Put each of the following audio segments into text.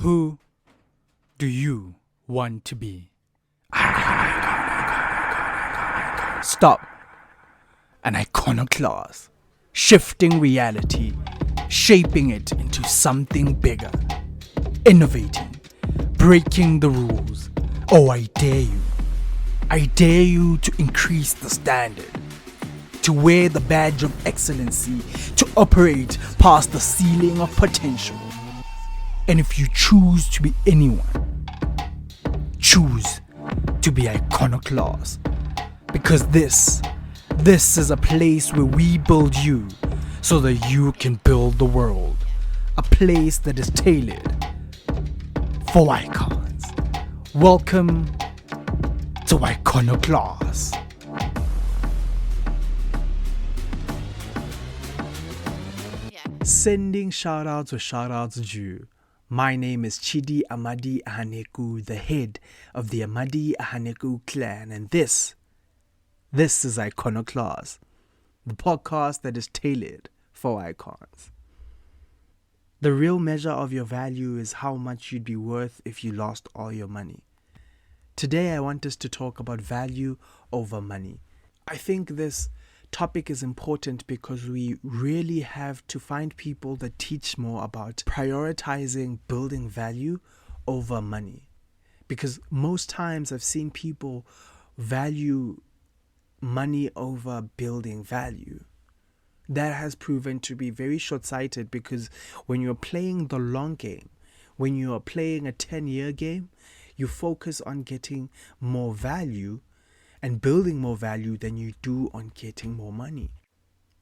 Who do you want to be? Stop. An iconoclast. Shifting reality. Shaping it into something bigger. Innovating. Breaking the rules. Oh, I dare you. I dare you to increase the standard. To wear the badge of excellency. To operate past the ceiling of potential. And if you choose to be anyone, choose to be iconoclast. Because this is a place where we build you so that you can build the world. A place that is tailored for icons. Welcome to Iconoclast. Sending shoutouts where shoutouts due. My name is Chidi Amadi-Ahaneku, the head of the Amadi-Ahaneku clan, and this is Iconoclast, the podcast that is tailored for icons. The real measure of your value is how much you'd be worth if you lost all your money. Today I want us to talk about value over money. I think this topic is important because we really have to find people that teach more about prioritizing building value over money. Because most times I've seen people value money over building value. That has proven to be very short-sighted because when you're playing the long game, when you are playing a 10-year game, you focus on getting more value and building more value than you do on getting more money.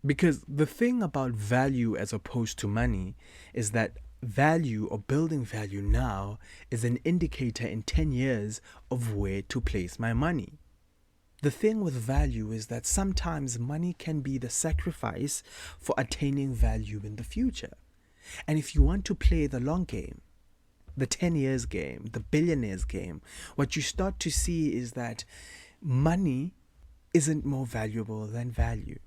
Because the thing about value as opposed to money is that value or building value now is an indicator in 10 years of where to place my money. The thing with value is that sometimes money can be the sacrifice for attaining value in the future. And if you want to play the long game, the 10 years game, the billionaires game, what you start to see is that money isn't more valuable than value.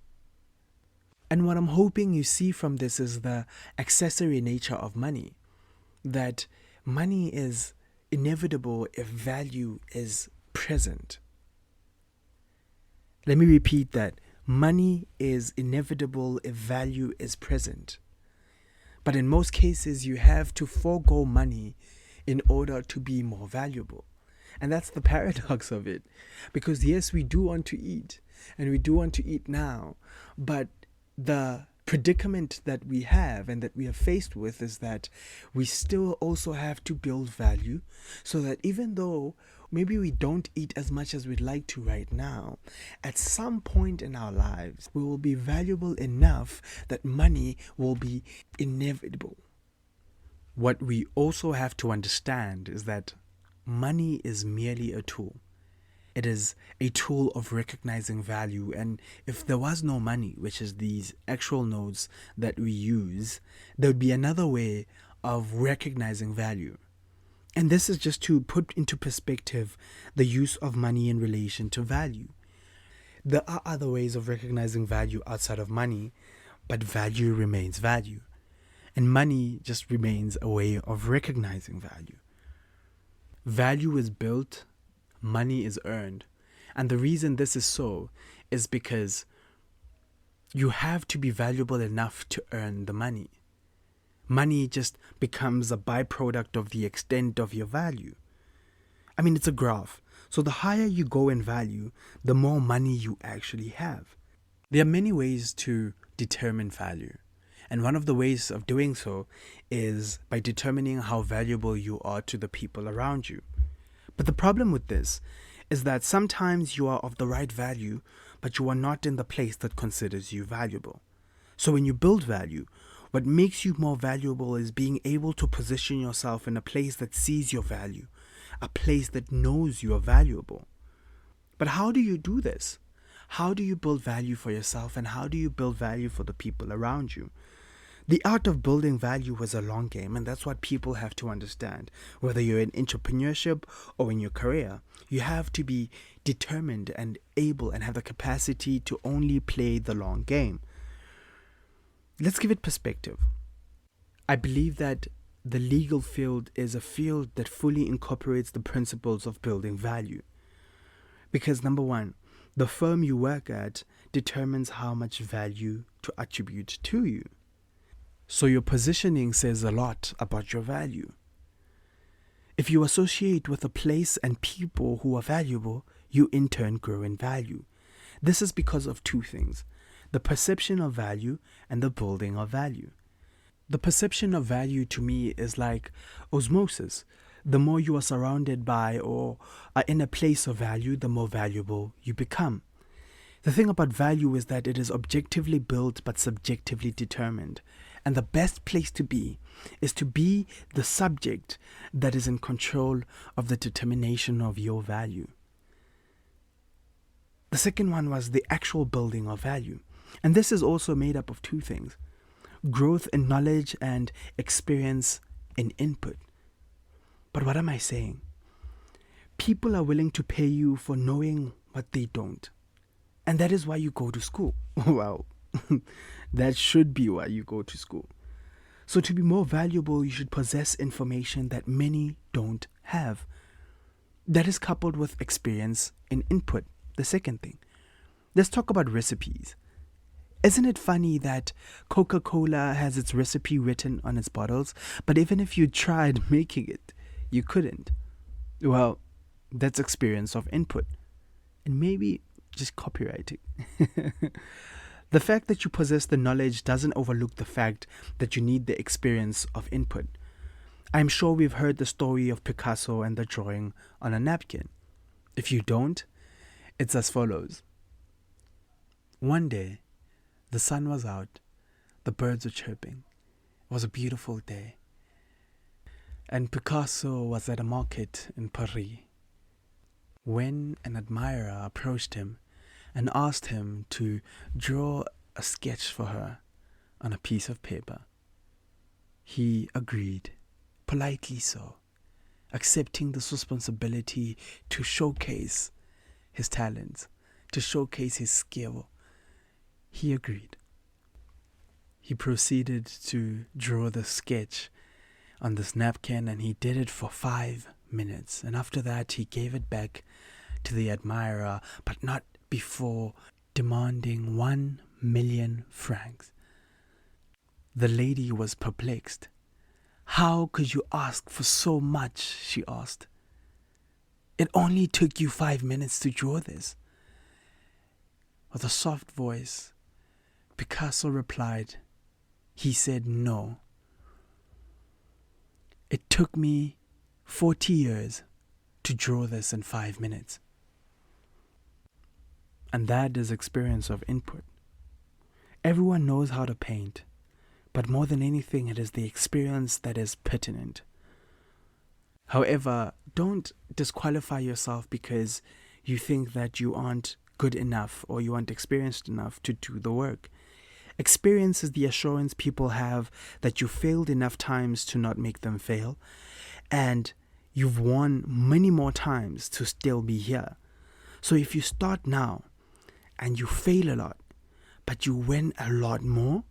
And what I'm hoping you see from this is the accessory nature of money. That money is inevitable if value is present. Let me repeat that. Money is inevitable if value is present. But in most cases, you have to forego money in order to be more valuable. And that's the paradox of it. Because yes, we do want to eat, and we do want to eat now. But the predicament that we have and that we are faced with is that we still also have to build value so that even though maybe we don't eat as much as we'd like to right now, at some point in our lives, we will be valuable enough that money will be inevitable. What we also have to understand is that money is merely a tool. It is a tool of recognizing value. And if there was no money, which is these actual nodes that we use, there would be another way of recognizing value. And this is just to put into perspective the use of money in relation to value. There are other ways of recognizing value outside of money, but value remains value. And money just remains a way of recognizing value. Value is built, money is earned. And the reason this is so is because you have to be valuable enough to earn the money. Money just becomes a byproduct of the extent of your value. I mean, it's a graph. So the higher you go in value, the more money you actually have. There are many ways to determine value. And one of the ways of doing so is by determining how valuable you are to the people around you. But the problem with this is that sometimes you are of the right value, but you are not in the place that considers you valuable. So when you build value, what makes you more valuable is being able to position yourself in a place that sees your value, a place that knows you are valuable. But how do you do this? How do you build value for yourself, and how do you build value for the people around you? The art of building value is a long game, and that's what people have to understand. Whether you're in entrepreneurship or in your career, you have to be determined and able and have the capacity to only play the long game. Let's give it perspective. I believe that the legal field is a field that fully incorporates the principles of building value. Because number one, the firm you work at determines how much value to attribute to you. So your positioning says a lot about your value. If you associate with a place and people who are valuable, you in turn grow in value. This is because of two things: the perception of value and the building of value. The perception of value to me is like osmosis. The more you are surrounded by or are in a place of value, the more valuable you become. The thing about value is that it is objectively built but subjectively determined. And the best place to be is to be the subject that is in control of the determination of your value. The second one was the actual building of value. And this is also made up of two things: growth in knowledge and experience in input. But what am I saying? People are willing to pay you for knowing what they don't. And that is why you go to school. Wow. That should be why you go to school. So to be more valuable, you should possess information that many don't have. That is coupled with experience in input. The second thing. Let's talk about recipes. Isn't it funny that Coca-Cola has its recipe written on its bottles, but even if you tried making it, you couldn't? Well, that's experience of input. And maybe just copywriting. The fact that you possess the knowledge doesn't overlook the fact that you need the experience of input. I'm sure we've heard the story of Picasso and the drawing on a napkin. If you don't, it's as follows. One day, the sun was out, the birds were chirping. It was a beautiful day. And Picasso was at a market in Paris when an admirer approached him and asked him to draw a sketch for her on a piece of paper. He agreed, politely so, accepting this responsibility to showcase his talents, to showcase his skill. He agreed. He proceeded to draw the sketch on this napkin, and he did it for 5 minutes. And after that, he gave it back to the admirer, but not before demanding 1 million francs. The lady was perplexed. How could you ask for so much? She asked. It only took you 5 minutes to draw this. With a soft voice, Picasso replied. He said no. It took me 40 years to draw this in 5 minutes. And that is experience of input. Everyone knows how to paint, but more than anything, it is the experience that is pertinent. However, don't disqualify yourself because you think that you aren't good enough or you aren't experienced enough to do the work. Experience is the assurance people have that you failed enough times to not make them fail, and you've won many more times to still be here. So if you start now and you fail a lot, but you win a lot more,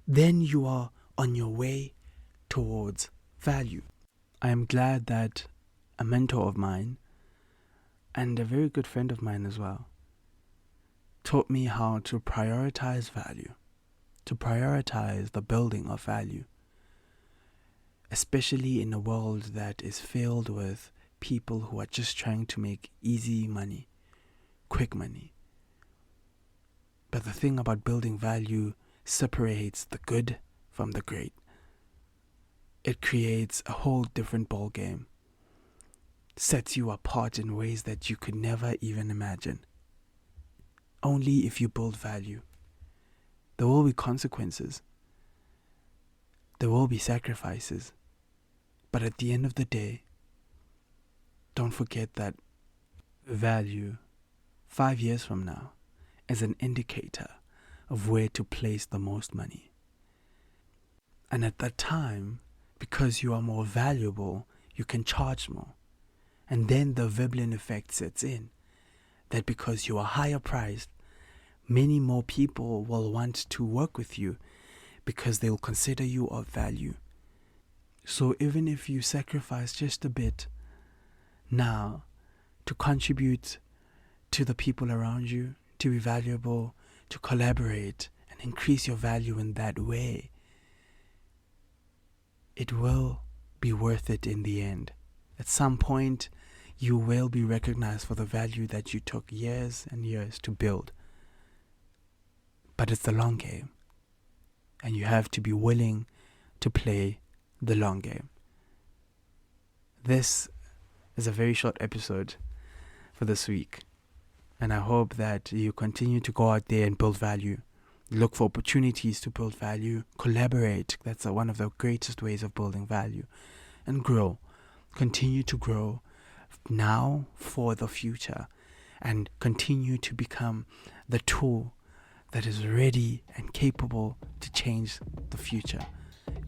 then you are on your way towards value. I am glad that a mentor of mine, and a very good friend of mine as well, taught me how to prioritize value, to prioritize the building of value, especially in a world that is filled with people who are just trying to make easy money, quick money. But the thing about building value separates the good from the great. It creates a whole different ball game, sets you apart in ways that you could never even imagine. Only if you build value. There will be consequences. There will be sacrifices. But at the end of the day, don't forget that value 5 years from now is an indicator of where to place the most money. And at that time, because you are more valuable, you can charge more. And then the Veblen effect sets in, that because you are higher priced, many more people will want to work with you because they'll consider you of value. So even if you sacrifice just a bit now to contribute to the people around you, to be valuable, to collaborate and increase your value in that way, it will be worth it in the end. At some point, you will be recognized for the value that you took years and years to build. But it's the long game, and you have to be willing to play the long game. This is a very short episode for this week, and I hope that you continue to go out there and build value. Look for opportunities to build value, collaborate. That's one of the greatest ways of building value, and grow. Continue to grow now for the future, and continue to become the tool that is ready and capable to change the future.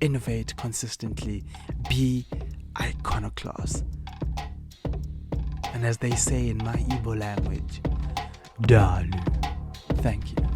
Innovate consistently, be iconoclast. And as they say in my Igbo language, Dalu. Thank you.